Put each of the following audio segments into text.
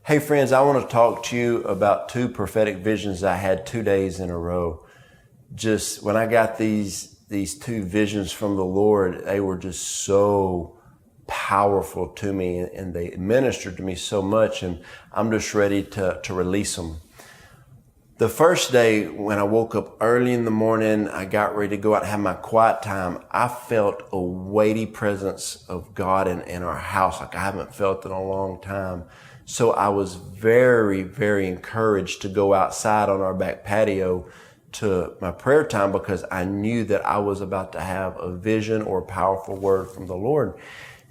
Hey friends, I want to talk to you about two prophetic visions I had 2 days in a row. Just when I got these two visions from the Lord, they were just so powerful to me and they ministered to me so much, and I'm just ready to release them. The first day when I woke up early in the morning, I got ready to go out and have my quiet time. I felt a weighty presence of God in our house like I haven't felt in a long time. So I was very, very encouraged to go outside on our back patio to my prayer time because I knew that I was about to have a vision or a powerful word from the Lord.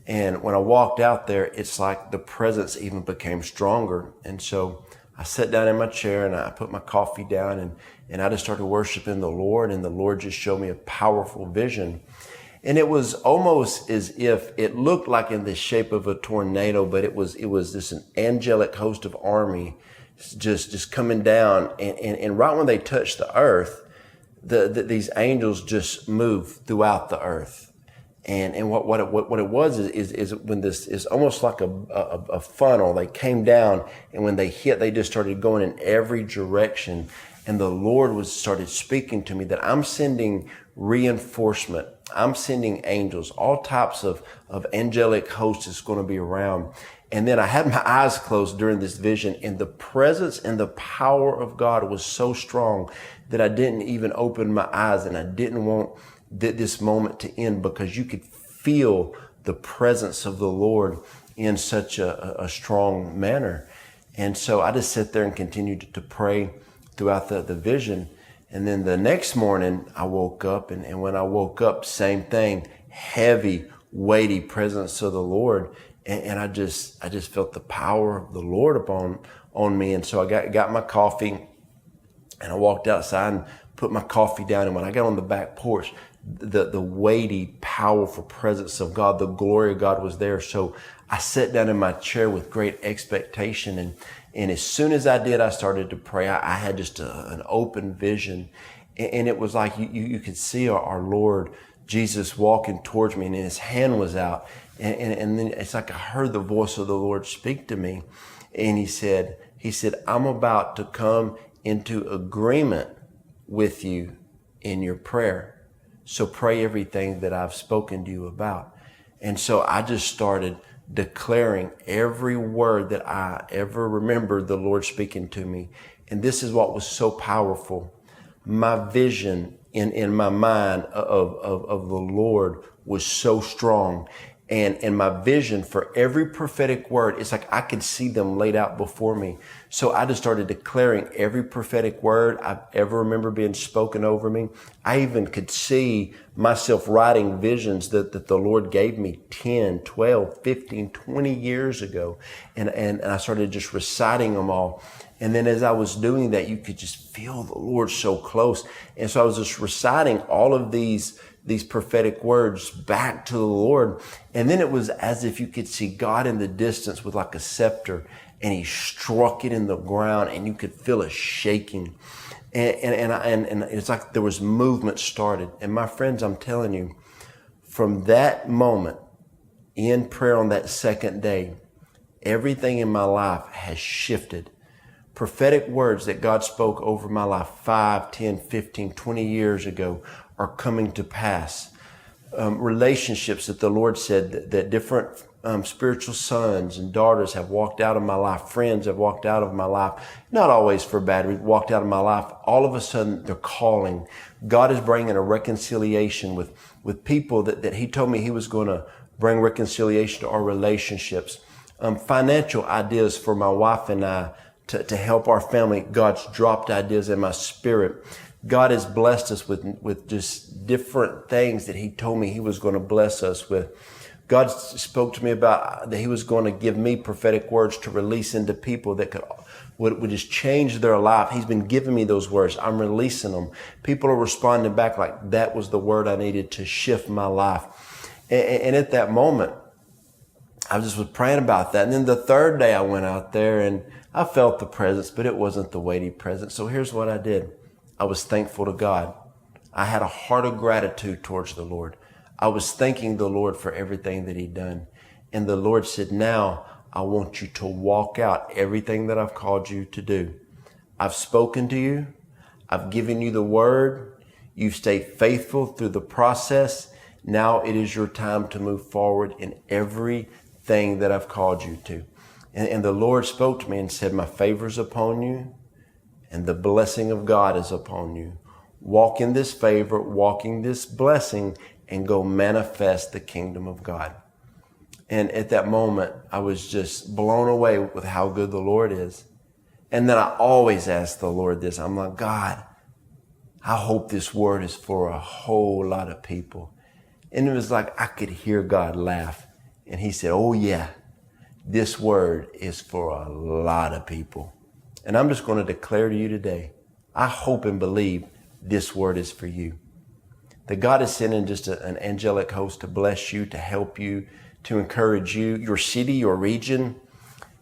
And when I walked out there, it's like the presence even became stronger. And so I sat down in my chair and I put my coffee down and I just started worshiping the Lord, and the Lord just showed me a powerful vision. And it was almost as if it looked like in the shape of a tornado, but it was just an angelic host of army just coming down. And right when they touched the earth, these angels just moved throughout the earth. And what it was is when this is almost like a funnel. They came down, and when they hit, they just started going in every direction. And the Lord started speaking to me that I'm sending reinforcement. I'm sending angels, all types of angelic hosts is going to be around. And then I had my eyes closed during this vision, and the presence and the power of God was so strong that I didn't even open my eyes, and I didn't want this moment to end because you could feel the presence of the Lord in such a strong manner. And so I just sat there and continued to pray throughout the vision. And then the next morning I woke up, and when I woke up, same thing, heavy, weighty presence of the Lord. And I just felt the power of the Lord on me. And so I got my coffee and I walked outside and put my coffee down. And when I got on the back porch, the weighty, powerful presence of God, the glory of God was there. So I sat down in my chair with great expectation. And as soon as I did, I started to pray. I had just an open vision. And it was like you could see our Lord Jesus walking towards me, and his hand was out. And then it's like I heard the voice of the Lord speak to me. And he said, I'm about to come into agreement with you in your prayer. So pray everything that I've spoken to you about. And so I just started declaring every word that I ever remembered the Lord speaking to me. And this is what was so powerful. My vision in my mind of the Lord was so strong. And my vision for every prophetic word, it's like I could see them laid out before me. So I just started declaring every prophetic word I've ever remember being spoken over me. I even could see myself writing visions that the Lord gave me 10, 12, 15, 20 years ago. And I started just reciting them all. And then as I was doing that, you could just feel the Lord so close. And so I was just reciting all of these prophetic words back to the Lord. And then it was as if you could see God in the distance with like a scepter, and he struck it in the ground, and you could feel it shaking. And it's like there was movement started. And my friends, I'm telling you, from that moment in prayer on that second day, everything in my life has shifted. Prophetic words that God spoke over my life 5, 10, 15, 20 years ago are coming to pass. Relationships that the Lord said that different spiritual sons and daughters have walked out of my life. Friends have walked out of my life. Not always for bad, walked out of my life. All of a sudden, they're calling. God is bringing a reconciliation with people that he told me he was going to bring reconciliation to our relationships. Financial ideas for my wife and I to help our family. God's dropped ideas in my spirit. God has blessed us with just different things that he told me he was going to bless us with. God spoke to me about that he was going to give me prophetic words to release into people that would just change their life. He's been giving me those words. I'm releasing them. People are responding back like that was the word I needed to shift my life. And at that moment, I just was praying about that. And then the third day I went out there and I felt the presence, but it wasn't the weighty presence. So here's what I did. I was thankful to God. I had a heart of gratitude towards the Lord. I was thanking the Lord for everything that he'd done. And the Lord said, now I want you to walk out everything that I've called you to do. I've spoken to you. I've given you the word. You've stayed faithful through the process. Now it is your time to move forward in everything that I've called you to. And the Lord spoke to me and said, my favor is upon you and the blessing of God is upon you. Walk in this favor, walk in this blessing, and go manifest the kingdom of God. And at that moment, I was just blown away with how good the Lord is. And then I always ask the Lord this. I'm like, God, I hope this word is for a whole lot of people. And it was like I could hear God laugh. And he said, oh yeah, this word is for a lot of people. And I'm just going to declare to you today, I hope and believe this word is for you. That God is sending just an angelic host to bless you, to help you, to encourage you, your city, your region,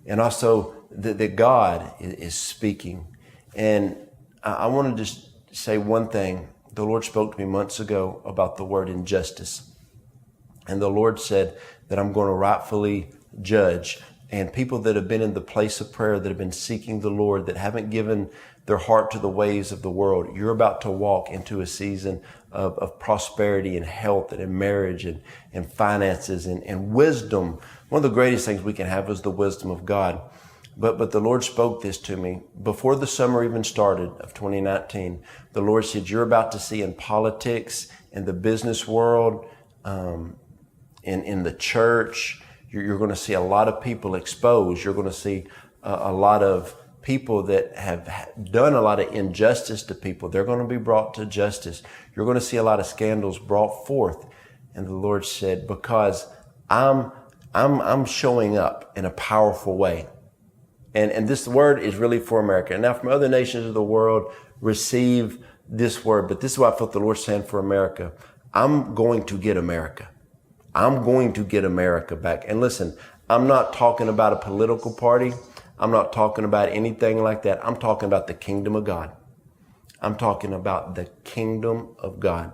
and also that God is speaking. And I want to just say one thing. The Lord spoke to me months ago about the word injustice. And the Lord said that I'm going to rightfully judge. And people that have been in the place of prayer, that have been seeking the Lord, that haven't given their heart to the ways of the world, you're about to walk into a season of prosperity and health and in marriage and finances and wisdom. One of the greatest things we can have is the wisdom of God. But the Lord spoke this to me before the summer even started of 2019. The Lord said, you're about to see in politics, in the business world, in the church, you're going to see a lot of people exposed. You're going to see a lot of people that have done a lot of injustice to people. They're going to be brought to justice. You're going to see a lot of scandals brought forth. And the Lord said, because I'm showing up in a powerful way. And this word is really for America. And now from other nations of the world, receive this word. But this is what I felt the Lord saying for America. I'm going to get America. I'm going to get America back. And listen, I'm not talking about a political party. I'm not talking about anything like that. I'm talking about the kingdom of God. I'm talking about the kingdom of God.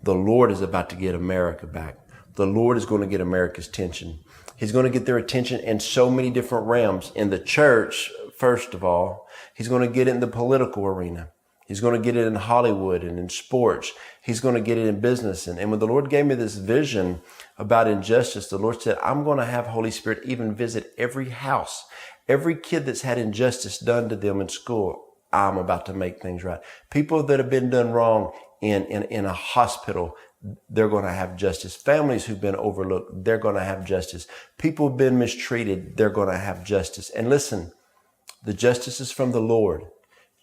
The Lord is about to get America back. The Lord is going to get America's attention. He's going to get their attention in so many different realms. In the church, first of all, he's going to get it in the political arena. He's going to get it in Hollywood and in sports. He's going to get it in business. And when the Lord gave me this vision about injustice, the Lord said, I'm going to have Holy Spirit even visit every house. Every kid that's had injustice done to them in school, I'm about to make things right. People that have been done wrong in a hospital, they're going to have justice. Families who've been overlooked, they're going to have justice. People who've been mistreated, they're going to have justice. And listen, the justice is from the Lord.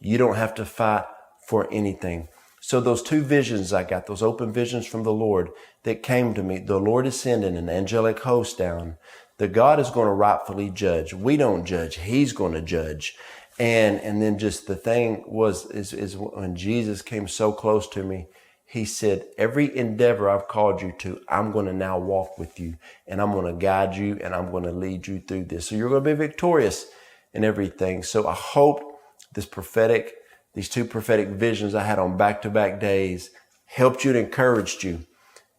You don't have to fight for anything. So those two visions I got, those open visions from the Lord that came to me, the Lord is sending an angelic host down. The God is going to rightfully judge. We don't judge. He's going to judge. And then just the thing is when Jesus came so close to me, he said, every endeavor I've called you to, I'm going to now walk with you and I'm going to guide you and I'm going to lead you through this. So you're going to be victorious in everything. So I hope these two prophetic visions I had on back-to-back days helped you and encouraged you.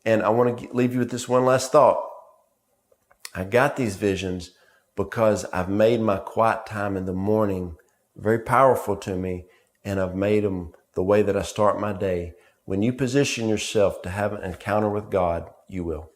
And I want to leave you with this one last thought. I got these visions because I've made my quiet time in the morning very powerful to me, and I've made them the way that I start my day. When you position yourself to have an encounter with God, you will.